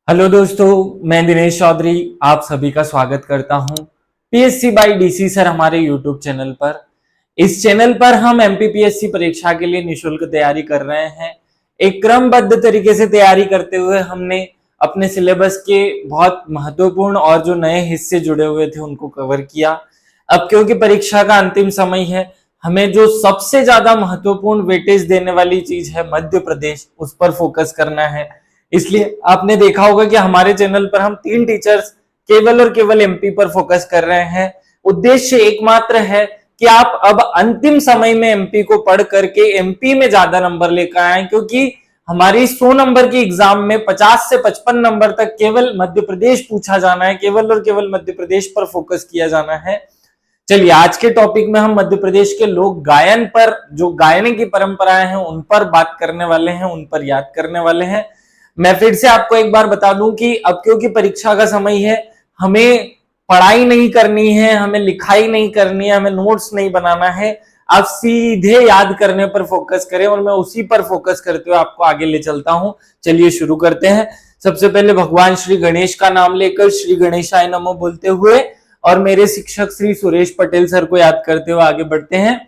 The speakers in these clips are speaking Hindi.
हेलो दोस्तों, मैं दिनेश चौधरी आप सभी का स्वागत करता हूं पीएससी बाय डीसी सर हमारे यूट्यूब चैनल पर। इस चैनल पर हम एमपीपीएससी परीक्षा के लिए निशुल्क तैयारी कर रहे हैं। एक क्रमबद्ध तरीके से तैयारी करते हुए हमने अपने सिलेबस के बहुत महत्वपूर्ण और जो नए हिस्से जुड़े हुए थे उनको कवर किया। अब क्योंकि परीक्षा का अंतिम समय है, हमें जो सबसे ज्यादा महत्वपूर्ण वेटेज देने वाली चीज है मध्य प्रदेश, उस पर फोकस करना है। इसलिए आपने देखा होगा कि हमारे चैनल पर हम 3 टीचर्स केवल और केवल एमपी पर फोकस कर रहे हैं। उद्देश्य एकमात्र है कि आप अब अंतिम समय में एमपी को पढ़ करके एमपी में ज्यादा नंबर लेकर आए, क्योंकि हमारी 100 नंबर की एग्जाम में 50 से 55 नंबर तक केवल मध्य प्रदेश पूछा जाना है, केवल और केवल मध्य प्रदेश पर फोकस किया जाना है। चलिए, आज के टॉपिक में हम मध्य प्रदेश के लोक गायन पर, जो गायन की परंपराएं हैं उन पर बात करने वाले हैं, उन पर याद करने वाले हैं। मैं फिर से आपको एक बार बता दूं कि अब क्योंकि परीक्षा का समय है, हमें पढ़ाई नहीं करनी है, हमें लिखाई नहीं करनी है, हमें नोट्स नहीं बनाना है। आप सीधे याद करने पर फोकस करें और मैं उसी पर फोकस करते हुए आपको आगे ले चलता हूं। चलिए शुरू करते हैं। सबसे पहले भगवान श्री गणेश का नाम लेकर श्री गणेशाय नमो बोलते हुए और मेरे शिक्षक श्री सुरेश पटेल सर को याद करते हुए आगे बढ़ते हैं।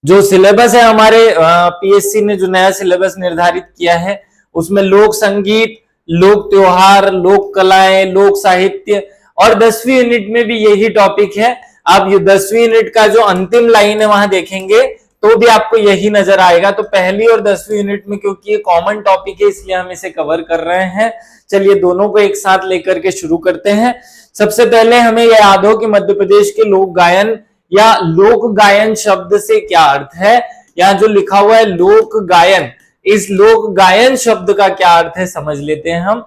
जो सिलेबस है हमारे पीएससी ने जो नया सिलेबस निर्धारित किया है उसमें लोक संगीत, लोक त्योहार, लोक कलाएं, लोक साहित्य और 10वीं यूनिट में भी यही टॉपिक है। आप ये 10वीं यूनिट का जो अंतिम लाइन है वहां देखेंगे तो भी आपको यही नजर आएगा। तो पहली और 10वीं यूनिट में क्योंकि ये कॉमन टॉपिक है इसलिए हम इसे कवर कर रहे हैं। चलिए दोनों को एक साथ लेकर के शुरू करते हैं। सबसे पहले हमें यह याद हो कि मध्य प्रदेश के लोक गायन या लोक गायन शब्द से क्या अर्थ है। यहाँ जो लिखा हुआ है लोक गायन, इस लोक गायन शब्द का क्या अर्थ है समझ लेते हैं हम।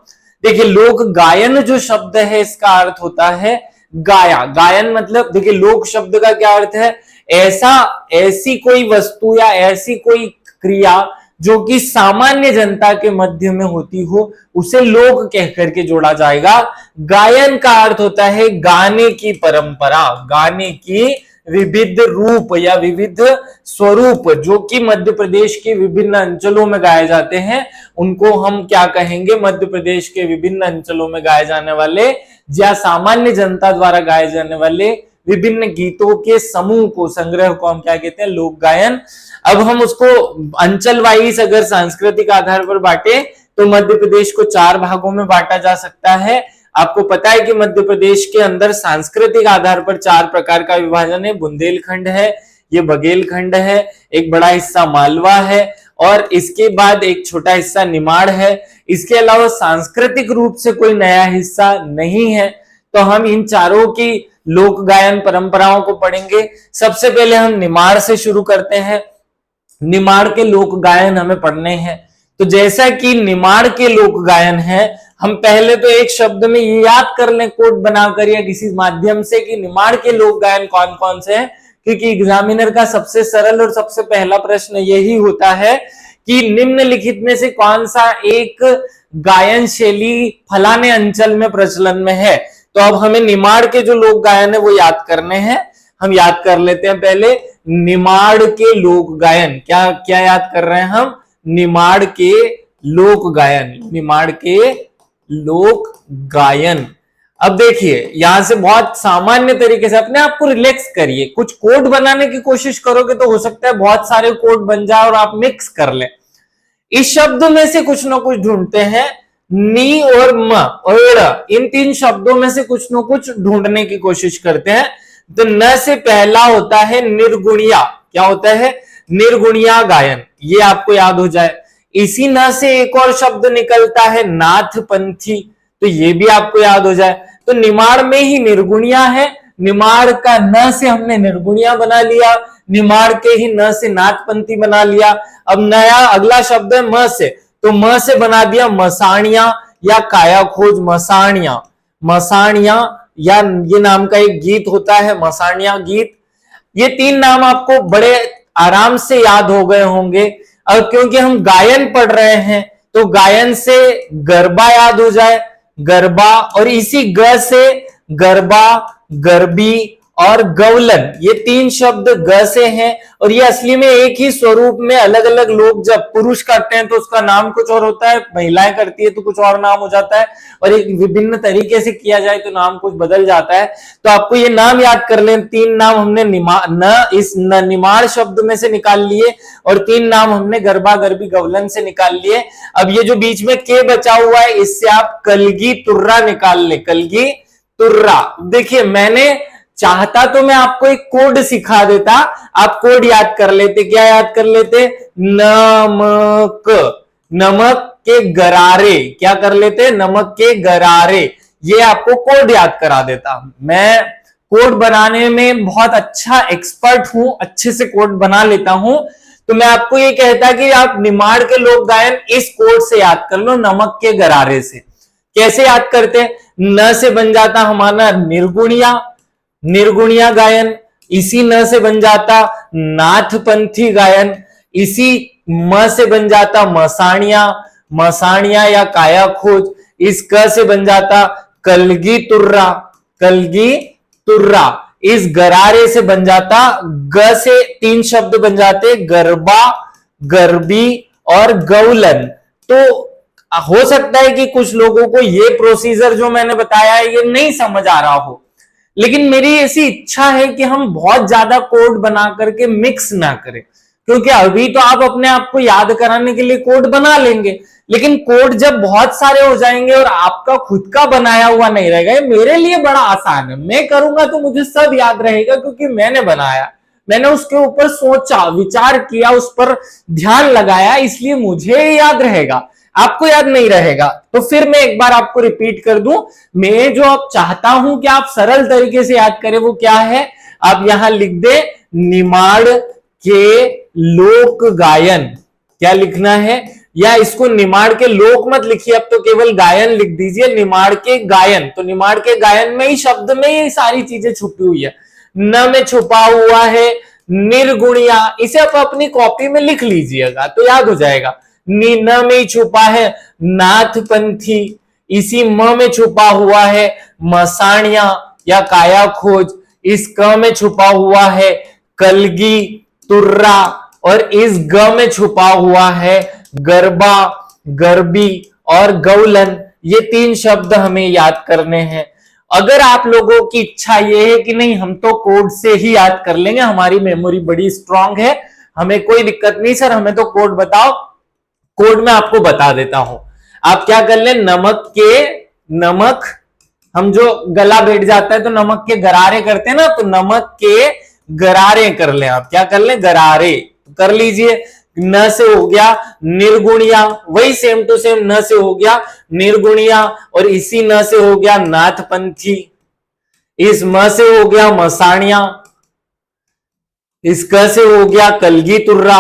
देखिए, लोक गायन जो शब्द है इसका अर्थ होता है गाया। गायन मतलब, देखिए लोक शब्द का क्या अर्थ है, ऐसी कोई वस्तु या ऐसी कोई क्रिया जो कि सामान्य जनता के मध्य में होती हो उसे लोक कह करके जोड़ा जाएगा। गायन का अर्थ होता है गाने की परंपरा, गाने की विविध रूप या विविध स्वरूप जो कि मध्य प्रदेश के विभिन्न अंचलों में गाए जाते हैं उनको हम क्या कहेंगे, मध्य प्रदेश के विभिन्न अंचलों में गाए जाने वाले या सामान्य जनता द्वारा गाए जाने वाले विभिन्न गीतों के समूह को, संग्रह को हम क्या कहते हैं, लोक गायन। अब हम उसको अंचल वाइज अगर सांस्कृतिक आधार पर बांटे तो मध्य प्रदेश को 4 भागों में बांटा जा सकता है। आपको पता है कि मध्य प्रदेश के अंदर सांस्कृतिक आधार पर 4 प्रकार का विभाजन है। बुंदेलखंड है, ये बघेलखंड है, एक बड़ा हिस्सा मालवा है और इसके बाद एक छोटा हिस्सा निमाड़ है। इसके अलावा सांस्कृतिक रूप से कोई नया हिस्सा नहीं है। तो हम इन चारों की लोक गायन परंपराओं को पढ़ेंगे। सबसे पहले हम निमाड़ से शुरू करते हैं। निमाड़ के लोक गायन हमें पढ़ने हैं। तो जैसा कि निमाड़ के लोक गायन है, हम पहले तो एक शब्द में ये याद कर लें कोड बनाकर या किसी माध्यम से कि निमाड़ के लोक गायन कौन कौन से हैं, क्योंकि एग्जामिनर का सबसे सरल और सबसे पहला प्रश्न यही होता है कि निम्नलिखित में से कौन सा एक गायन शैली फलाने अंचल में प्रचलन में है। तो अब हमें निमाड़ के जो लोक गायन है वो याद करने हैं। हम याद कर लेते हैं पहले निमाड़ के लोक गायन। क्या क्या याद कर रहे हैं हम, निमाड़ के लोक गायन, निमाड़ के लोक गायन। अब देखिए यहां से बहुत सामान्य तरीके से अपने आप को रिलैक्स करिए। कुछ कोड बनाने की कोशिश करोगे तो हो सकता है बहुत सारे कोड बन जाए और आप मिक्स कर ले। इस शब्द में से कुछ ना कुछ ढूंढते हैं, नी और म और ड़, इन 3 शब्दों में से कुछ ना कुछ ढूंढने की कोशिश करते हैं। तो न से पहला होता है निर्गुणिया। क्या होता है, निर्गुणिया गायन, ये आपको याद हो जाए। इसी न से एक और शब्द निकलता है नाथपंथी, तो ये भी आपको याद हो जाए। तो निमाड़ में ही निर्गुणिया है, निमाड़ का न से हमने निर्गुणिया बना लिया, निमाड़ के ही न से नाथपंथी बना लिया। अब नया अगला शब्द है म से, तो म से बना दिया मसाणिया या काया खोज मसाणिया। मसाणिया या ये नाम का एक गीत होता है मसाणिया गीत। ये 3 नाम आपको बड़े आराम से याद हो गए होंगे। अब क्योंकि हम गायन पढ़ रहे हैं तो गायन से गरबा याद हो जाए, गरबा, और इसी ग से गरबा, गरबी और गौलन, ये तीन शब्द ग से हैं और ये असली में एक ही स्वरूप में अलग अलग लोग जब पुरुष करते हैं तो उसका नाम कुछ और होता है, महिलाएं करती है तो कुछ और नाम हो जाता है, और एक विभिन्न तरीके से किया जाए तो नाम कुछ बदल जाता है। तो आपको ये नाम याद कर लें, तीन नाम हमने निमाड़ शब्द में से निकाल लिए और तीन नाम हमने गरबा गरबी गौलन से निकाल लिए। अब ये जो बीच में के बचा हुआ है इससे आप कलगी तुर्रा निकाल ले, कलगी तुर्रा। देखिए मैंने चाहता तो मैं आपको एक कोड सिखा देता, आप कोड याद कर लेते। क्या याद कर लेते? नमक, नमक के गरारे, क्या कर लेते? नमक के गरारे, ये आपको कोड याद करा देता। मैं कोड बनाने में बहुत अच्छा एक्सपर्ट हूं, अच्छे से कोड बना लेता हूं, तो मैं आपको ये कहता कि आप निमाड़ के लोक गायन इस कोड से याद कर लो, नमक के गरारे से। कैसे याद करते? न से बन जाता हमारा निर्गुणिया, निर्गुणिया गायन, इसी न से बन जाता नाथपंथी गायन, इसी म से बन जाता मसाणिया, मसाणिया या काया खोज, इस क से बन जाता कलगी तुर्रा, कलगी तुर्रा, इस गरारे से बन जाता, ग से तीन शब्द बन जाते गरबा गरबी और गौलन। तो हो सकता है कि कुछ लोगों को ये प्रोसीजर जो मैंने बताया है ये नहीं समझ आ रहा हो, लेकिन मेरी ऐसी इच्छा है कि हम बहुत ज्यादा कोड बना करके मिक्स ना करें, क्योंकि अभी तो आप अपने आप को याद कराने के लिए कोड बना लेंगे, लेकिन कोड जब बहुत सारे हो जाएंगे और आपका खुद का बनाया हुआ नहीं रहेगा। मेरे लिए बड़ा आसान है, मैं करूंगा तो मुझे सब याद रहेगा क्योंकि मैंने बनाया, मैंने उसके ऊपर सोचा, विचार किया, उस पर ध्यान लगाया, इसलिए मुझे याद रहेगा, आपको याद नहीं रहेगा। तो फिर मैं एक बार आपको रिपीट कर दूं, मैं जो आप चाहता हूं कि आप सरल तरीके से याद करें वो क्या है, आप यहां लिख दे निमाड़ के लोक गायन। क्या लिखना है? या इसको निमाड़ के लोक मत लिखिए, अब तो केवल गायन लिख दीजिए, निमाड़ के गायन। तो निमाड़ के गायन में ही शब्द में ये सारी चीजें छुपी हुई है। न में छुपा हुआ है निर्गुणिया, इसे आप अपनी कॉपी में लिख लीजिएगा तो याद हो जाएगा। न में छुपा है नाथपंथी, इसी म में छुपा हुआ है मसाणिया या काया खोज, इस क में छुपा हुआ है कलगी तुर्रा और इस ग में छुपा हुआ है गरबा गरबी और गौलन। ये तीन शब्द हमें याद करने हैं। अगर आप लोगों की इच्छा ये है कि नहीं हम तो कोड से ही याद कर लेंगे, हमारी मेमोरी बड़ी स्ट्रांग है, हमें कोई दिक्कत नहीं सर, हमें तो कोड बताओ, कोड मैं आपको बता देता हूं। आप क्या कर ले, नमक हम जो गला बैठ जाता है तो नमक के गरारे करते हैं ना, तो नमक के गरारे कर ले। आप क्या कर ले, गरारे कर लीजिए। न से हो गया निर्गुणिया, वही सेम टू सेम न से हो गया निर्गुणिया और इसी न से हो गया नाथपंथी, इस म से हो गया मसाणिया, इस क से हो गया कलगी तुर्रा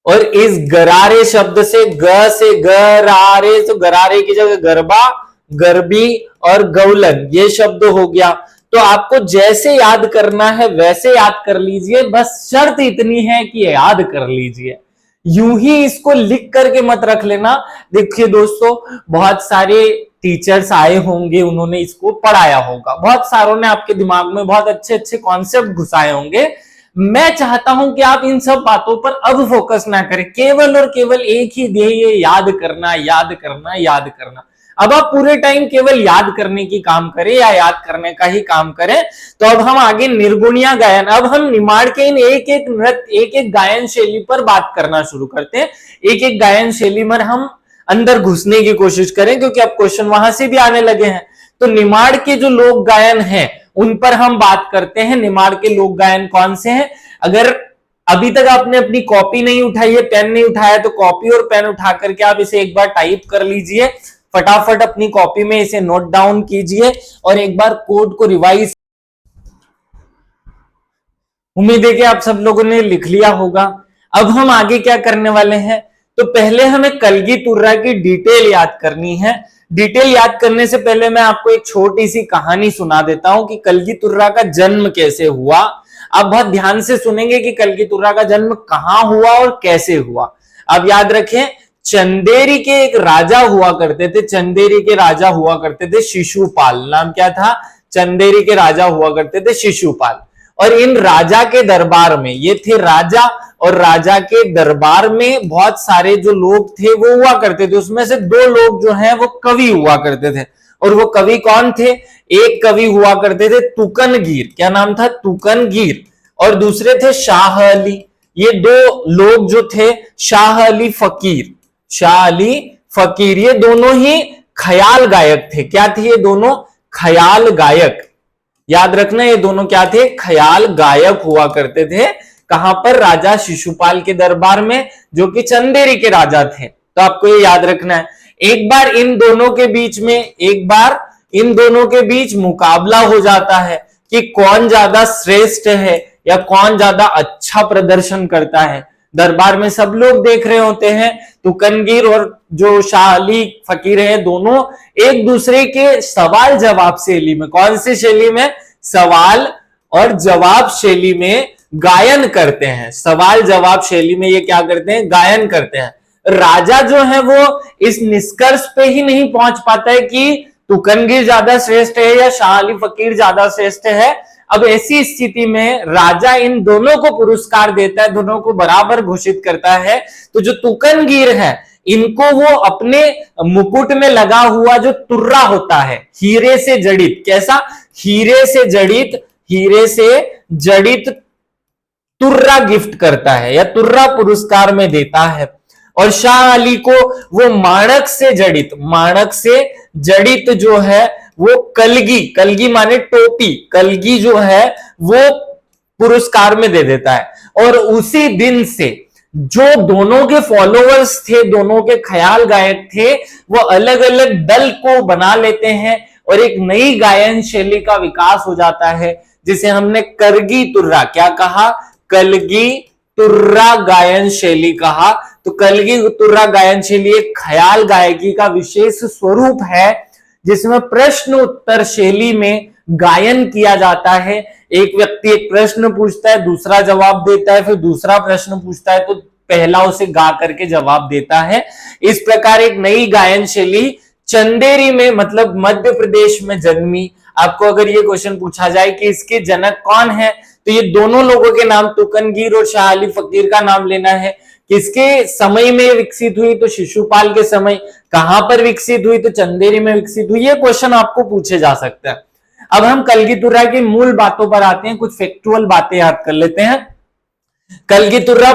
और इस गरारे शब्द से ग से गरारे, तो गरारे की जगह गरबा गरबी और गौलन ये शब्द हो गया। तो आपको जैसे याद करना है वैसे याद कर लीजिए, बस शर्त इतनी है कि याद कर लीजिए, यूं ही इसको लिख करके मत रख लेना। देखिए दोस्तों, बहुत सारे टीचर्स आए होंगे, उन्होंने इसको पढ़ाया होगा, बहुत सारों ने आपके दिमाग में बहुत अच्छे अच्छे कॉन्सेप्ट घुसाए होंगे। मैं चाहता हूं कि आप इन सब बातों पर अब फोकस ना करें, केवल और केवल एक ही ध्येय, याद करना याद करना याद करना। अब आप पूरे टाइम केवल याद करने की काम करें या याद करने का ही काम करें। तो अब हम आगे निर्गुणिया गायन, अब हम निमाड़ के इन एक एक नृत्य एक एक गायन शैली पर बात करना शुरू करते हैं। एक एक गायन शैली में हम अंदर घुसने की कोशिश करें, क्योंकि अब क्वेश्चन वहां से भी आने लगे हैं। तो निमाड़ के जो लोक गायन हैं उन पर हम बात करते हैं। निमाड़ के लोक गायन कौन से हैं? अगर अभी तक आपने अपनी कॉपी नहीं उठाई है, पेन नहीं उठाया, तो कॉपी और पेन उठा करके आप इसे एक बार टाइप कर लीजिए, फटाफट अपनी कॉपी में इसे नोट डाउन कीजिए और एक बार कोड को रिवाइज। उम्मीद है कि आप सब लोगों ने लिख लिया होगा। अब हम आगे क्या करने वाले हैं, तो पहले हमें कलगी तुर्रा की डिटेल याद करनी है। डिटेल याद करने से पहले मैं आपको एक छोटी सी कहानी सुना देता हूं कि कलगी तुर्रा का जन्म कैसे हुआ। आप बहुत ध्यान से सुनेंगे कि कलगी तुर्रा का जन्म कहां हुआ और कैसे हुआ। आप याद रखें, चंदेरी के एक राजा हुआ करते थे, चंदेरी के राजा हुआ करते थे शिशुपाल, नाम क्या था? चंदेरी के राजा हुआ करते थे शिशुपाल। और इन राजा के दरबार में, ये थे राजा, और राजा के दरबार में बहुत सारे जो लोग थे वो हुआ करते थे। उसमें से दो लोग जो हैं वो कवि हुआ करते थे। और वो कवि कौन थे? एक कवि हुआ करते थे तुकनगीर, क्या नाम था? तुकनगीर। और दूसरे थे शाह अली। ये दो लोग जो थे, शाह अली फकीर, शाह अली फकीर, ये दोनों ही ख्याल गायक थे। क्या थे ये दोनों? ख्याल गायक। याद रखना, ये दोनों क्या थे? ख्याल गायक हुआ करते थे। कहां पर? राजा शिशुपाल के दरबार में, जो कि चंदेरी के राजा थे। तो आपको ये याद रखना है। एक बार इन दोनों के बीच मुकाबला हो जाता है कि कौन ज्यादा श्रेष्ठ है या कौन ज्यादा अच्छा प्रदर्शन करता है। दरबार में सब लोग देख रहे होते हैं। तुकनगीर और जो शाह अली फकीर है, दोनों एक दूसरे के सवाल जवाब शैली में, कौन सी शैली में? सवाल और जवाब शैली में गायन करते हैं। सवाल जवाब शैली में ये क्या करते हैं? गायन करते हैं। राजा जो है वो इस निष्कर्ष पे ही नहीं पहुंच पाता है कि तुकनगीर ज्यादा श्रेष्ठ है या शाह अली फकीर ज्यादा श्रेष्ठ है। अब ऐसी स्थिति में राजा इन दोनों को पुरस्कार देता है, दोनों को बराबर घोषित करता है। तो जो तुकनगीर है, इनको वो अपने मुकुट में लगा हुआ जो तुर्रा होता है, हीरे से जड़ित, कैसा? हीरे से जड़ित तुर्रा गिफ्ट करता है या तुर्रा पुरस्कार में देता है। और शाह अली को वो माणक से जड़ित जो है वो कलगी माने टोपी, कलगी जो है वो पुरस्कार में दे देता है। और उसी दिन से जो दोनों के फॉलोअर्स थे, दोनों के ख्याल गायक थे, वो अलग अलग दल को बना लेते हैं और एक नई गायन शैली का विकास हो जाता है, जिसे हमने करगी तुर्रा, क्या कहा? कलगी तुर्रा गायन शैली कहा। तो कलगी तुर्रा गायन शैली एक ख्याल गायकी का विशेष स्वरूप है, जिसमें प्रश्न उत्तर शैली में गायन किया जाता है। एक व्यक्ति एक प्रश्न पूछता है, दूसरा जवाब देता है, फिर दूसरा प्रश्न पूछता है तो पहला उसे गा करके जवाब देता है। इस प्रकार एक नई गायन शैली चंदेरी में, मतलब मध्य प्रदेश में जन्मी। आपको अगर ये क्वेश्चन पूछा जाए कि इसके जनक कौन है, तो ये दोनों लोगों के नाम, तुकनगीर और शाह अली फकीर का नाम लेना है। किसके समय में विकसित हुई? तो शिशुपाल के समय। कहां पर विकसित हुई? तो चंदेरी में विकसित हुई। ये क्वेश्चन आपको पूछे जा सकता है। अब हम कलगी तुर्रा की मूल बातों पर आते हैं, कुछ फैक्चुअल बातें याद कर लेते हैं। कलगी तुर्रा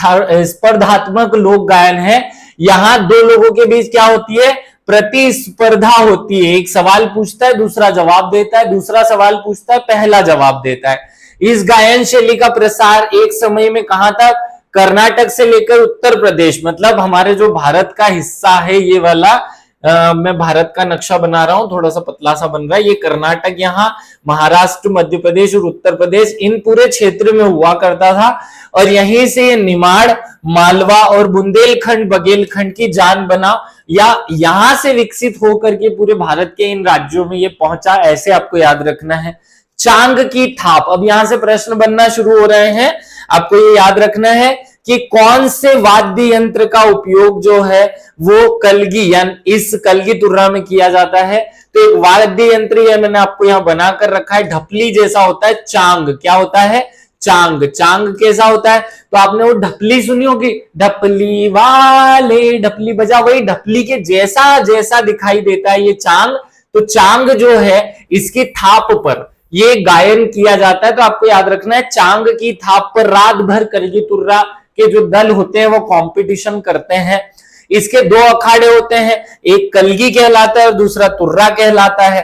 प्रतिस्पर्धात्मक लोक गायन है। यहां दो लोगों के बीच क्या होती है? प्रतिस्पर्धा होती है। एक सवाल पूछता है, दूसरा जवाब देता है, दूसरा सवाल पूछता है, पहला जवाब देता है। इस गायन शैली का प्रसार एक समय में कहां तक? कर्नाटक से लेकर उत्तर प्रदेश, मतलब हमारे जो भारत का हिस्सा है ये वाला, मैं भारत का नक्शा बना रहा हूं, थोड़ा सा पतला सा बन रहा है। ये कर्नाटक, यहाँ महाराष्ट्र, मध्य प्रदेश और उत्तर प्रदेश, इन पूरे क्षेत्र में हुआ करता था। और यहीं से निमाड़, मालवा और बुंदेलखंड, बघेलखंड की जान बना, या यहां से विकसित होकर के पूरे भारत के इन राज्यों में ये पहुंचा, ऐसे आपको याद रखना है। चांग की थाप, अब यहां से प्रश्न बनना शुरू हो रहे हैं। आपको ये याद रखना है कि कौन से वाद्य यंत्र का उपयोग जो है वो कलगी, यानी इस कलगी तुर्रा में किया जाता है। तो एक वाद्य यंत्र है, मैंने आपको यहां बनाकर रखा है, ढपली जैसा होता है चांग। क्या होता है? चांग। चांग कैसा होता है? तो आपने वो ढपली सुनी होगी, ढपली वाले ढपली बजा, वही ढपली के जैसा जैसा दिखाई देता है ये चांग। तो चांग जो है इसकी थाप पर ये गायन किया जाता है। तो आपको याद रखना है, चांग की थाप पर रात भर कलगी तुर्रा के जो दल होते हैं वो कंपटीशन करते हैं। इसके दो अखाड़े होते हैं, एक कलगी कहलाता है और दूसरा तुर्रा कहलाता है।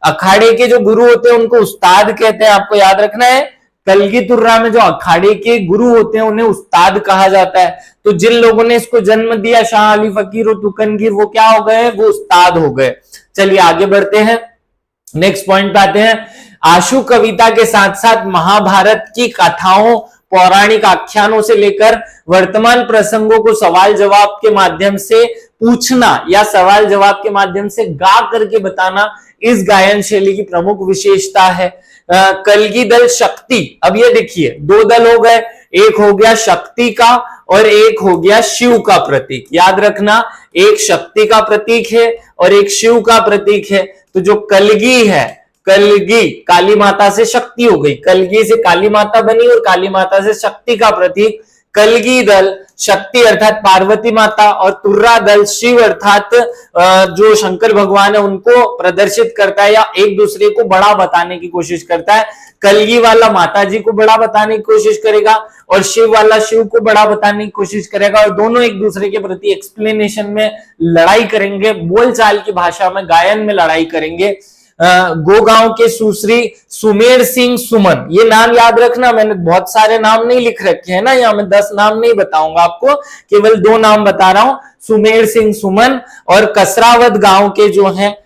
अखाड़े के जो गुरु होते हैं उनको उस्ताद कहते हैं, आपको याद रखना है। कलगी तुर्रा में जो अखाड़े के गुरु होते हैं उन्हें उस्ताद कहा जाता है। तो जिन लोगों ने इसको जन्म दिया, शाह अली फकीर और तुकनगीर, वो क्या हो गए? वो उस्ताद हो गए। चलिए आगे बढ़ते हैं, नेक्स्ट पॉइंट पे आते हैं। आशु कविता के साथ साथ महाभारत की कथाओं, पौराणिक आख्यानों से लेकर वर्तमान प्रसंगों को सवाल जवाब के माध्यम से पूछना या सवाल जवाब के माध्यम से गा करके बताना इस गायन शैली की प्रमुख विशेषता है। कलगी दल शक्ति, अब ये देखिए दो दल हो गए, एक हो गया शक्ति का और एक हो गया शिव का प्रतीक। याद रखना, एक शक्ति का प्रतीक है और एक शिव का प्रतीक है। तो जो कलगी है, कलगी काली माता से शक्ति हो गई, कलगी से काली माता बनी और काली माता से शक्ति का प्रतीक कलगी दल, शक्ति अर्थात पार्वती माता, और तुर्रा दल शिव अर्थात जो शंकर भगवान है उनको प्रदर्शित करता है या एक दूसरे को बड़ा बताने की कोशिश करता है। कलगी वाला माता जी को बड़ा बताने की कोशिश करेगा और शिव वाला शिव को बड़ा बताने की कोशिश करेगा, और दोनों एक दूसरे के प्रति एक्सप्लेनेशन में लड़ाई करेंगे, बोलचाल की भाषा में, गायन में लड़ाई करेंगे। गोगांव के सुश्री सुमेर सिंह सुमन, ये नाम याद रखना, मैंने बहुत सारे नाम नहीं लिख रखे हैं ना, यहाँ मैं 10 नाम नहीं बताऊंगा आपको, केवल 2 नाम बता रहा हूं, सुमेर सिंह सुमन और कसरावत गांव के जो हैं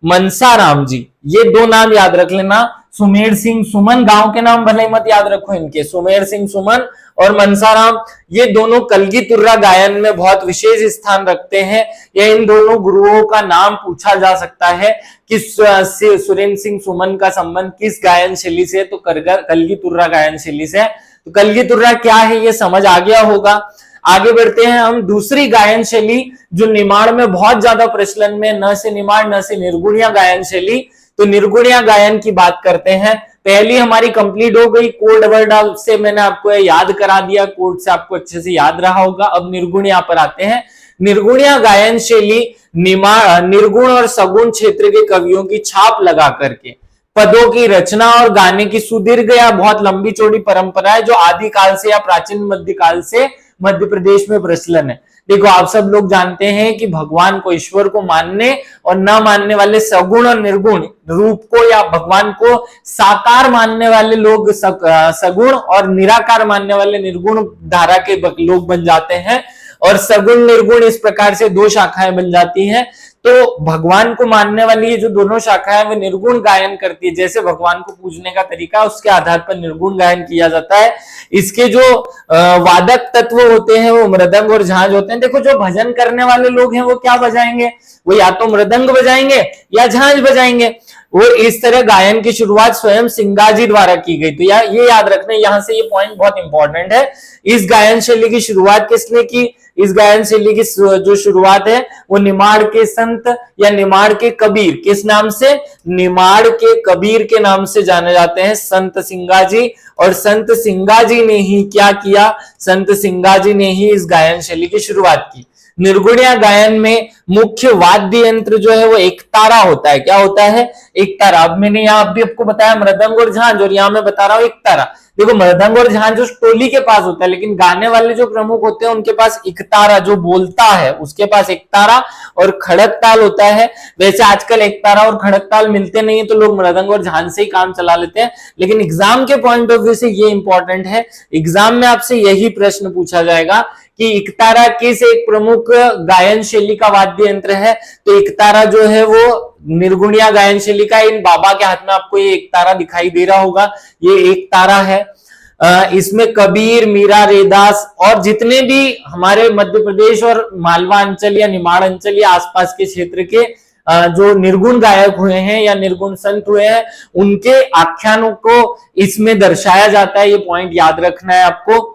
मनसा राम जी, ये 2 नाम याद रख लेना। सुमेर सिंह सुमन, गांव के नाम भले मत याद रखो इनके, सुमेर सिंह सुमन और मनसाराम, ये दोनों कलगी तुर्रा गायन में बहुत विशेष स्थान रखते हैं। या इन दोनों गुरुओं का नाम पूछा जा सकता है कि सुरेंद्र सिंह सुमन का संबंध किस गायन शैली से, तो कलगी तुर्रा गायन शैली से। तो कलगी तुर्रा क्या है ये समझ आ गया होगा। आगे बढ़ते हैं हम, दूसरी गायन शैली जो निमाड़ में बहुत ज्यादा प्रचलन में, न से निमाड़ न से निर्गुणिया गायन शैली, तो निर्गुणिया गायन की बात करते हैं। पहली हमारी कंप्लीट हो गई, कोड वर्ड से मैंने आपको याद करा दिया, कोड से आपको अच्छे से याद रहा होगा। अब निर्गुणिया पर आते हैं। निर्गुणिया गायन शैली निर्गुण और सगुण क्षेत्र के कवियों की छाप लगा करके पदों की रचना और गाने की सुदीर्घ या बहुत लंबी चौड़ी परंपरा है, जो आदिकाल से या प्राचीन मध्यकाल से मध्य प्रदेश में प्रचलन है। देखो, आप सब लोग जानते हैं कि भगवान को, ईश्वर को मानने और न मानने वाले, सगुण और निर्गुण रूप को या भगवान को साकार मानने वाले लोग सगुण और निराकार मानने वाले निर्गुण धारा के लोग बन जाते हैं, और सगुण निर्गुण इस प्रकार से 2 शाखाएं बन जाती हैं। तो भगवान को मानने वाली ये जो दोनों शाखाएं वे निर्गुण गायन करती है, जैसे भगवान को पूजने का तरीका उसके आधार पर निर्गुण गायन किया जाता है। इसके जो वादक तत्व होते हैं वो मृदंग और झांझ होते हैं। देखो, जो भजन करने वाले लोग हैं वो क्या बजाएंगे, वो या तो मृदंग बजाएंगे या झांझ बजाएंगे। और इस तरह गायन की शुरुआत स्वयं सिंगाजी द्वारा की गई। तो ये याद रखना, यहां से ये पॉइंट बहुत इंपॉर्टेंट है। इस गायन शैली की शुरुआत किसने की, इस गायन शैली की जो शुरुआत है वो निमाड़ के संत या निमाड़ के कबीर, किस नाम से, निमाड़ के कबीर के नाम से जाने जाते हैं, संत सिंगाजी। और संत सिंगाजी ने ही क्या किया, संत सिंगाजी ने ही इस गायन शैली की शुरुआत की। निर्गुणिया गायन में मुख्य वाद्य यंत्र जो है वो एक तारा होता है। क्या होता है, एक तारा। अब मैंने यहाँ भी आपको बताया मृदंग और झांझ, और यहाँ मैं बता रहा हूं एक तारा। देखो, मृदंग और झांझ जो टोली के पास होता है, लेकिन गाने वाले जो प्रमुख होते हैं उनके पास एक तारा, जो बोलता है उसके पास एक तारा और खड़क ताल होता है। वैसे आजकल एक तारा और खड़क ताल मिलते नहीं है, तो लोग मृदंग और झांझ से ही काम चला लेते हैं। लेकिन एग्जाम के पॉइंट ऑफ व्यू से ये इंपॉर्टेंट है, एग्जाम में आपसे यही प्रश्न पूछा जाएगा कि इकतारा किस एक प्रमुख गायन शैली का वाद्य यंत्र है। तो इकतारा जो है वो निर्गुणिया गायन शैली का। इन बाबा के हाथ में आपको ये एक तारा दिखाई दे रहा होगा, ये एक तारा है। इसमें कबीर, मीरा, रैदास और जितने भी हमारे मध्य प्रदेश और मालवा अंचल या निमाड़ अंचल या आसपास के क्षेत्र के जो निर्गुण गायक हुए हैं या निर्गुण संत हुए हैं, उनके आख्यानों को इसमें दर्शाया जाता है। ये पॉइंट याद रखना है आपको।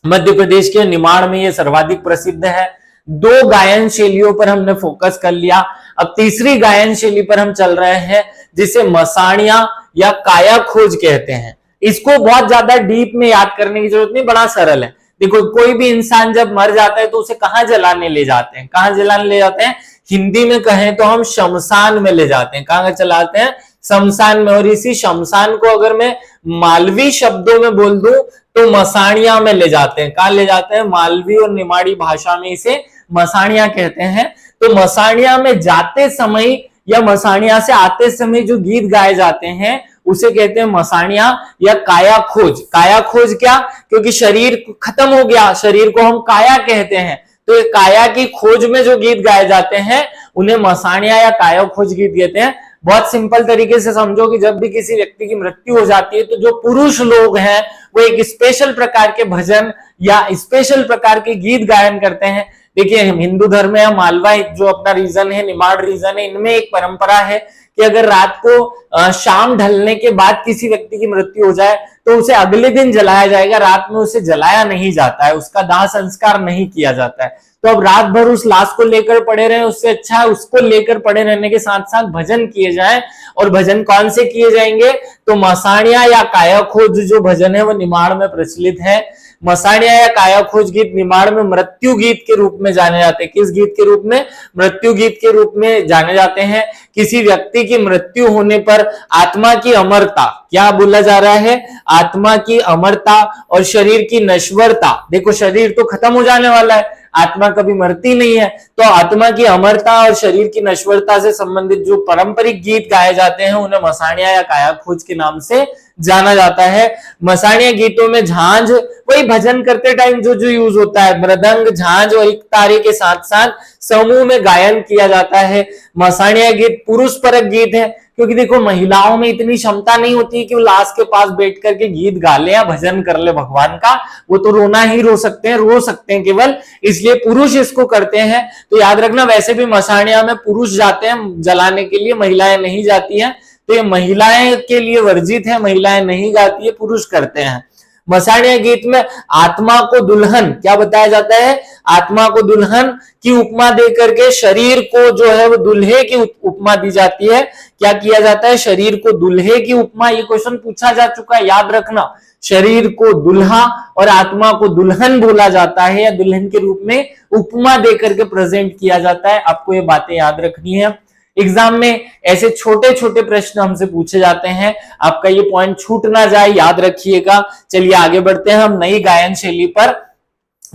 मध्य प्रदेश के निमाड़ में ये सर्वाधिक प्रसिद्ध है। 2 गायन शैलियों पर हमने फोकस कर लिया। अब तीसरी गायन शैली पर हम चल रहे हैं, जिसे मसाणिया या काया खोज कहते हैं। इसको बहुत ज्यादा डीप में याद करने की जरूरत नहीं, बड़ा सरल है। देखो, कोई भी इंसान जब मर जाता है तो उसे कहां जलाने ले जाते हैं, कहां जलाने ले जाते हैं, हिंदी में कहें तो हम शमशान में ले जाते हैं। कहां चलाते हैं, शमशान में। और इसी शमशान को अगर मैं मालवी शब्दों में बोल दूं तो मसाणिया में ले जाते हैं। कहां ले जाते हैं, मालवी और निमाड़ी भाषा में इसे मसाणिया कहते हैं। तो मसाणिया में जाते समय या मसाणिया से आते समय जो गीत गाए जाते हैं उसे कहते हैं मसाणिया या काया खोज। काया खोज क्या, क्योंकि शरीर खत्म हो गया, शरीर को हम काया कहते हैं, तो काया की खोज में जो गीत गाए जाते हैं उन्हें मसाणिया या काया खोज गीत कहते हैं। बहुत सिंपल तरीके से समझो कि जब भी किसी व्यक्ति की मृत्यु हो जाती है तो जो पुरुष लोग हैं वो एक स्पेशल प्रकार के भजन या स्पेशल प्रकार के गीत गायन करते हैं। देखिए, हिंदू धर्म या मालवा जो अपना रीजन है, निमाड़ रीजन है, इनमें एक परंपरा है कि अगर रात को शाम ढलने के बाद किसी व्यक्ति की मृत्यु हो जाए तो उसे अगले दिन जलाया जाएगा, रात में उसे जलाया नहीं जाता है, उसका दाह संस्कार नहीं किया जाता है। तो अब रात भर उस लाश को लेकर पड़े रहे, उससे अच्छा है उसको लेकर पड़े रहने के साथ साथ भजन किए जाएं। और भजन कौन से किए जाएंगे? तो मसाणिया या काया खोज जो भजन है वो निमाड़ में प्रचलित है। मसाणिया या काया खोज गीत निमाड़ में मृत्यु गीत के रूप में जाने जाते हैं। किस गीत के रूप में? मृत्यु गीत के रूप में जाने जाते हैं। किसी व्यक्ति की मृत्यु होने पर आत्मा की अमरता, क्या बोला जा रहा है? आत्मा की अमरता और शरीर की नश्वरता। देखो शरीर तो खत्म हो जाने वाला है, आत्मा कभी मरती नहीं है, तो आत्मा की अमरता और शरीर की नश्वरता से संबंधित जो पारंपरिक गीत गाए जाते हैं उन्हें मसाणिया या काया खोज के नाम से जाना जाता है। मसाणिया गीतों में झांझ, वही भजन करते टाइम जो जो यूज होता है, मृदंग, झांझ और एक तारे के साथ साथ समूह में गायन किया जाता है। मसाणिया गीत पुरुष परक गीत है, क्योंकि देखो महिलाओं में इतनी क्षमता नहीं होती कि वो लाश के पास बैठ करके गीत गा ले या भजन कर ले भगवान का, वो तो रोना ही रो सकते हैं केवल, इसलिए पुरुष इसको करते हैं। तो याद रखना, वैसे भी मसाणिया में पुरुष जाते हैं जलाने के लिए, महिलाएं नहीं जाती हैं, तो ये महिलाएं के लिए वर्जित है, महिलाएं नहीं गाती है, पुरुष करते हैं। मसाणिया गीत में आत्मा को दुल्हन, क्या बताया जाता है? आत्मा को दुल्हन की उपमा दे करके शरीर को जो है वो दुल्हे की उपमा दी जाती है। क्या किया जाता है? शरीर को दुल्हे की उपमा, ये क्वेश्चन पूछा जा चुका है, याद रखना। शरीर को दुल्हा और आत्मा को दुल्हन बोला जाता है, या दुल्हन के रूप में उपमा दे करके प्रेजेंट किया जाता है। आपको ये बातें याद रखनी है। एग्जाम में ऐसे छोटे छोटे प्रश्न हमसे पूछे जाते हैं, आपका ये पॉइंट छूट ना जाए, याद रखिएगा। चलिए आगे बढ़ते हैं हम नई गायन शैली पर।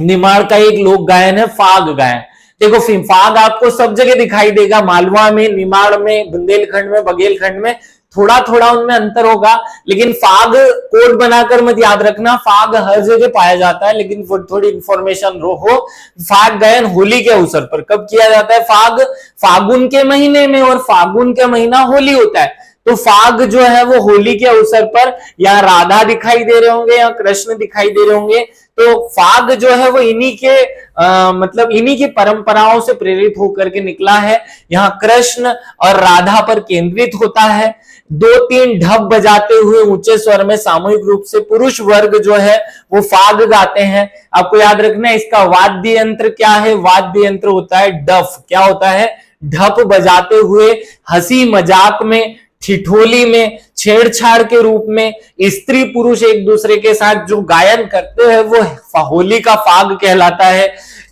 निमाड़ का एक लोक गायन है फाग गायन। देखो फाग आपको सब जगह दिखाई देगा, मालवा में, निमाड़ में, बुंदेलखंड में, बघेलखंड में, थोड़ा थोड़ा उनमें अंतर होगा, लेकिन फाग कोड बनाकर मत याद रखना, फाग हर जगह पाया जाता है। लेकिन थोड़ी इंफॉर्मेशन हो, फाग गायन होली के अवसर पर कब किया जाता है? फाग फागुन के महीने में, और फागुन का महीना होली होता है, तो फाग जो है वो होली के अवसर पर, या राधा दिखाई दे रहे होंगे या कृष्ण दिखाई दे रहे होंगे, तो फाग जो है वो इन्हीं के मतलब इन्हीं की परंपराओं से प्रेरित होकर के निकला है। यहाँ कृष्ण और राधा पर केंद्रित होता है। 2-3 ढप बजाते हुए ऊंचे स्वर में सामूहिक रूप से पुरुष वर्ग जो है वो फाग गाते हैं। आपको याद रखना है इसका वाद्य यंत्र क्या है? वाद्य यंत्र होता है डफ। क्या होता है? ढप बजाते हुए हंसी मजाक में, ठिठोली में, छेड़छाड़ के रूप में स्त्री पुरुष एक दूसरे के साथ जो गायन करते हैं वो होली का फाग कहलाता है।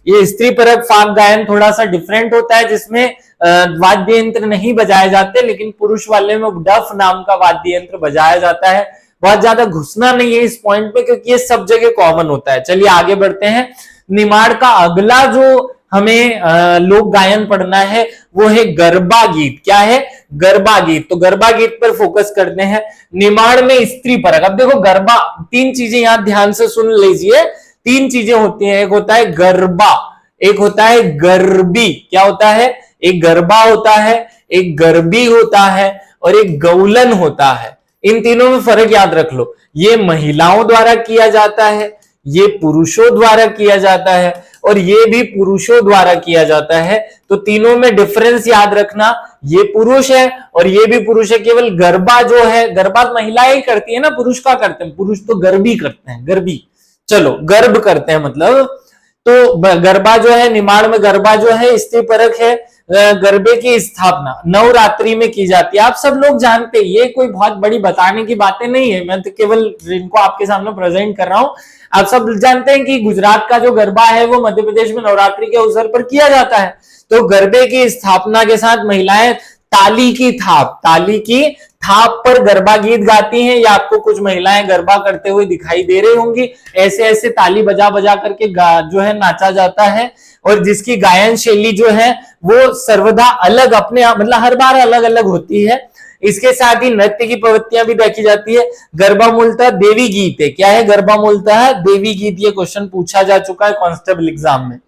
ये स्त्री परक फाग गायन थोड़ा सा डिफरेंट होता है, जिसमें वाद्य यंत्र नहीं बजाए जाते, लेकिन पुरुष वाले में डफ नाम का वाद्य यंत्र बजाया जाता है। बहुत ज्यादा घुसना नहीं है इस पॉइंट पे, क्योंकि ये सब जगह कॉमन होता है। चलिए आगे बढ़ते हैं। निमाड़ का अगला जो हमें लोक गायन पढ़ना है वो है गरबा गीत। क्या है? गरबा गीत। तो गरबा गीत पर फोकस करते हैं। निमाड़ में स्त्री परक। अब देखो गरबा, 3 चीजें यहां ध्यान से सुन लीजिए। 3 चीजें होती हैं, एक होता है गरबा, एक होता है गरबी। क्या होता है? एक गरबा होता है, एक गरबी होता है और एक गौलन होता है। इन तीनों में फर्क याद रख लो। ये महिलाओं द्वारा किया जाता है, ये पुरुषों द्वारा किया जाता है, और ये भी पुरुषों द्वारा किया जाता है। तो तीनों में डिफरेंस याद रखना, ये पुरुष है और ये भी पुरुष है। केवल गरबा जो है, गरबा महिलाएं ही करती है ना, पुरुष का करते हैं, पुरुष तो गर्भी करते हैं, गर्भी, चलो गर्भ करते हैं मतलब। तो गरबा जो है, निमाड़ में गरबा जो है स्त्री परक है। गरबे की स्थापना नवरात्रि में की जाती है। आप सब लोग जानते हैं, ये कोई बहुत बड़ी बताने की बातें नहीं है, मैं तो केवल इनको आपके सामने प्रेजेंट कर रहा हूं। आप सब जानते हैं कि गुजरात का जो गरबा है वो मध्य प्रदेश में नवरात्रि के अवसर पर किया जाता है। तो गरबे की स्थापना के साथ महिलाएं ताली की थाप पर गरबा गीत गाती हैं, या आपको कुछ महिलाएं गरबा करते हुए दिखाई दे रही होंगी। ऐसे ऐसे ताली बजा बजा करके जो है नाचा जाता है, और जिसकी गायन शैली जो है वो सर्वदा अलग, अपने मतलब हर बार अलग अलग होती है। इसके साथ ही नृत्य की प्रवृत्तियां भी देखी जाती है। गरबा मूलतः देवी गीत है। क्या है? गरबा मूलतः देवी गीत। ये क्वेश्चन पूछा जा चुका है कांस्टेबल एग्जाम में।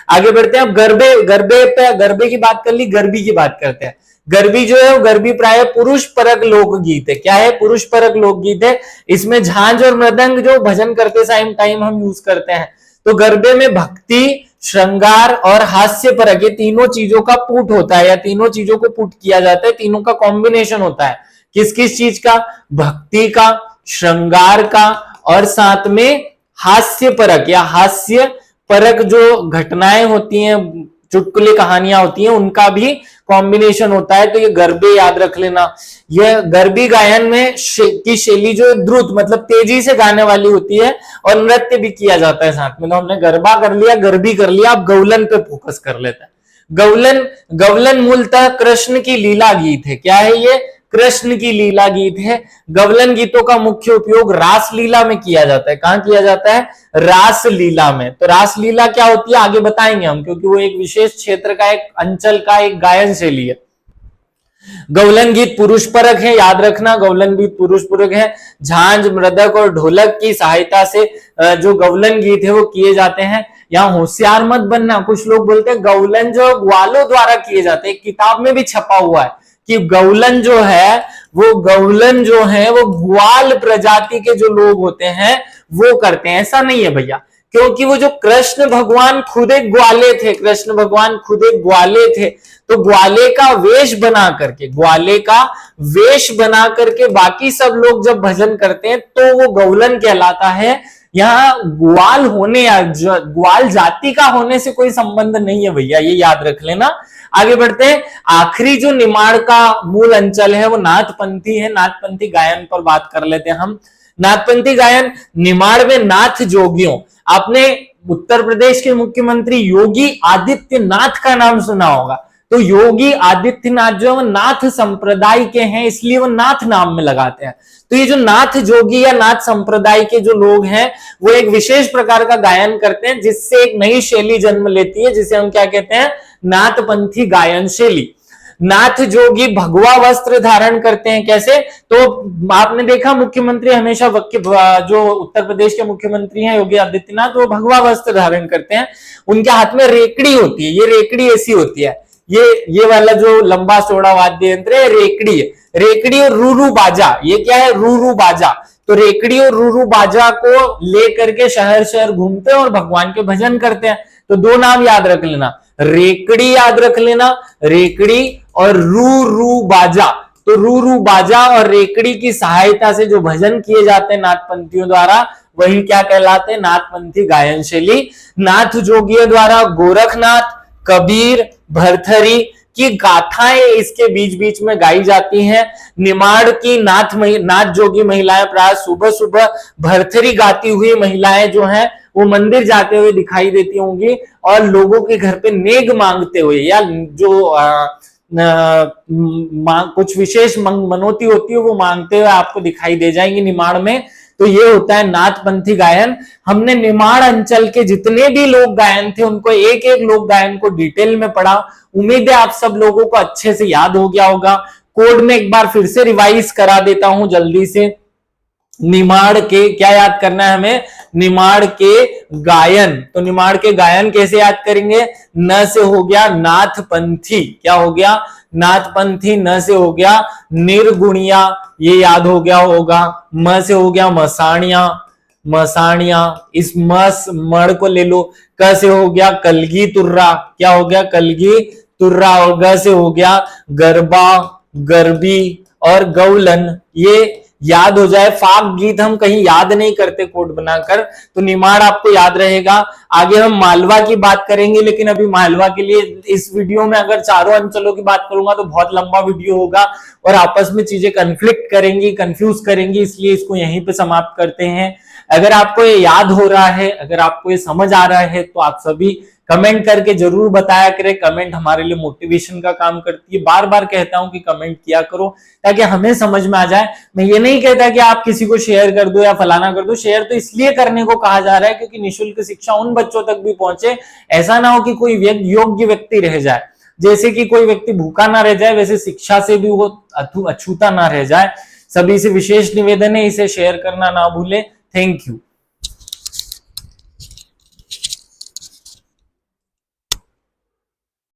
आगे बढ़ते हैं। अब गरबे की बात कर ली, गरबी की बात करते हैं। गरबी जो है वो गरबी प्राय पुरुष परक लोकगीत है। क्या है? पुरुष परक लोकगीत है। इसमें झांझ और मृदंग जो भजन करते टाइम हम यूज करते हैं। तो गरबे में भक्ति, श्रृंगार और हास्य परक, ये तीनों चीजों का पुट होता है, या तीनों चीजों को पुट किया जाता है, तीनों का कॉम्बिनेशन होता है। किस किस चीज का? भक्ति का, श्रृंगार का और साथ में हास्य परक या हास्य परक जो घटनाएं होती हैं, चुटकुले कहानियां होती हैं, उनका भी कॉम्बिनेशन होता है। तो ये गरबे याद रख लेना। यह गरबी गायन में की शैली जो द्रुत मतलब तेजी से गाने वाली होती है और नृत्य भी किया जाता है साथ में। तो हमने गरबा कर लिया, गरबी कर लिया, अब गौलन पे फोकस कर लेते हैं। गवलन मूलतः कृष्ण की लीला गीत है। क्या है ये? कृष्ण की लीला गीत है। गवलन गीतों का मुख्य उपयोग रास लीला में किया जाता है। कहां किया जाता है? रास लीला में। तो रास लीला क्या होती है आगे बताएंगे हम, क्योंकि वो एक विशेष क्षेत्र का, एक अंचल का एक गायन शैली है। गौलन गीत पुरुष परक है, याद रखना, गौलन गीत पुरुष परक है। झांझ, मृदक और ढोलक की सहायता से जो गौलन गीत है वो किए जाते हैं। यहाँ होशियार मत बनना, कुछ लोग बोलते हैं गौलन जो ग्वालों द्वारा किए जाते हैं। किताब में भी छपा हुआ है कि गौलन जो है वो ग्वाल प्रजाति के जो लोग होते हैं वो करते हैं। ऐसा नहीं है भैया, क्योंकि वो जो कृष्ण भगवान खुद एक ग्वाले थे, कृष्ण भगवान खुद एक ग्वाले थे। तो ग्वाले का वेश बना करके बाकी सब लोग जब भजन करते हैं तो वो गौलन कहलाता है। यहाँ ग्वाल होने या ग्वाल जाति का होने से कोई संबंध नहीं है भैया, ये याद रख लेना। आगे बढ़ते हैं। आखिरी जो निमाड़ का मूल अंचल है वो नाथपंथी है। नाथपंथी गायन पर बात कर लेते हैं हम। नाथपंथी गायन, निमाड़ में नाथ जोगियों, आपने उत्तर प्रदेश के मुख्यमंत्री योगी आदित्यनाथ का नाम सुना होगा। तो योगी आदित्यनाथ जो है वो नाथ संप्रदाय के हैं, इसलिए वो नाथ नाम में लगाते हैं। तो ये जो नाथ जोगी या नाथ संप्रदाय के जो लोग हैं वो एक विशेष प्रकार का गायन करते हैं, जिससे एक नई शैली जन्म लेती है, जिसे हम क्या कहते हैं? नाथपंथी गायन शैली। नाथ जोगी भगवा वस्त्र धारण करते हैं। कैसे? तो आपने देखा मुख्यमंत्री हमेशा जो उत्तर प्रदेश के मुख्यमंत्री हैं योगी आदित्यनाथ, वो भगवा वस्त्र धारण करते हैं। उनके हाथ में रेकड़ी होती है। ये रेकड़ी ऐसी होती है, ये वाला जो लंबा चौड़ा वाद्य यंत्र है रेकड़ी है। रेकड़ी और रूरू बाजा, ये क्या है? रूरू बाजा। तो रेकड़ी और रूरू बाजा को लेकर के शहर शहर घूमते हैं और भगवान के भजन करते हैं। तो दो नाम याद रख लेना, रेकड़ी याद रख लेना, रेकड़ी और रूरू बाजा। तो रूरू बाजा और रेकड़ी की सहायता से जो भजन किए जाते हैं नाथपंथियों द्वारा, वही क्या कहलाते हैं? नाथपंथी गायन शैली। नाथ जोगियों द्वारा गोरखनाथ, कबीर, भरथरी की गाथाएं इसके बीच बीच में गाई जाती हैं। निमाड़ की नाथ जोगी महिलाएं प्राय सुबह सुबह भरथरी गाती हुई महिलाएं जो हैं वो मंदिर जाते हुए दिखाई देती होंगी और लोगों के घर पे नेग मांगते हुए या जो कुछ विशेष मनोती होती है वो मांगते हुए आपको दिखाई दे जाएंगी निमाड़ में। तो ये होता है नाथपंथी गायन। हमने निमाड़ अंचल के जितने भी लोक गायन थे उनको एक एक लोक गायन को डिटेल में पढ़ा। उम्मीद है आप सब लोगों को अच्छे से याद हो गया होगा। कोड में एक बार फिर से रिवाइज करा देता हूं जल्दी से। निमाड़ के क्या याद करना है हमें? निमाड़ के गायन। तो निमाड़ के गायन कैसे याद करेंगे? न से हो गया नाथपंथी, क्या हो गया? नाथपंथी। न से हो गया निर्गुणिया, ये याद हो गया होगा। म से हो गया मसाणिया, मसाणिया, इस मस मड़ को ले लो। क से हो गया कलगी तुर्रा, क्या हो गया? कलगी तुर्रा। और ग से हो गया गरबा, गरबी और गौलन। ये याद हो जाए। फाग गीत हम कहीं याद नहीं करते कोड बनाकर, तो निमाड़ आपको याद रहेगा। आगे हम मालवा की बात करेंगे, लेकिन अभी मालवा के लिए इस वीडियो में अगर चारों अंचलों की बात करूंगा तो बहुत लंबा वीडियो होगा और आपस में चीजें कंफ्लिक्ट करेंगी, कंफ्यूज करेंगी, इसलिए इसको यहीं पे समाप्त करते हैं। अगर आपको ये याद हो रहा है, अगर आपको ये समझ आ रहा है, तो आप सभी कमेंट करके जरूर बताया करें। कमेंट हमारे लिए मोटिवेशन का काम करती है। बार बार कहता हूं कि कमेंट किया करो ताकि हमें समझ में आ जाए। मैं ये नहीं कहता कि आप किसी को शेयर कर दो या फलाना कर दो। शेयर तो इसलिए करने को कहा जा रहा है क्योंकि निःशुल्क शिक्षा उन बच्चों तक भी पहुंचे। ऐसा ना हो कि कोई योग्य व्यक्ति रह जाए। जैसे कि कोई व्यक्ति भूखा ना रह जाए, वैसे शिक्षा से भी वो अछूता ना रह जाए। सभी से विशेष निवेदन है, इसे शेयर करना ना भूले। Thank you.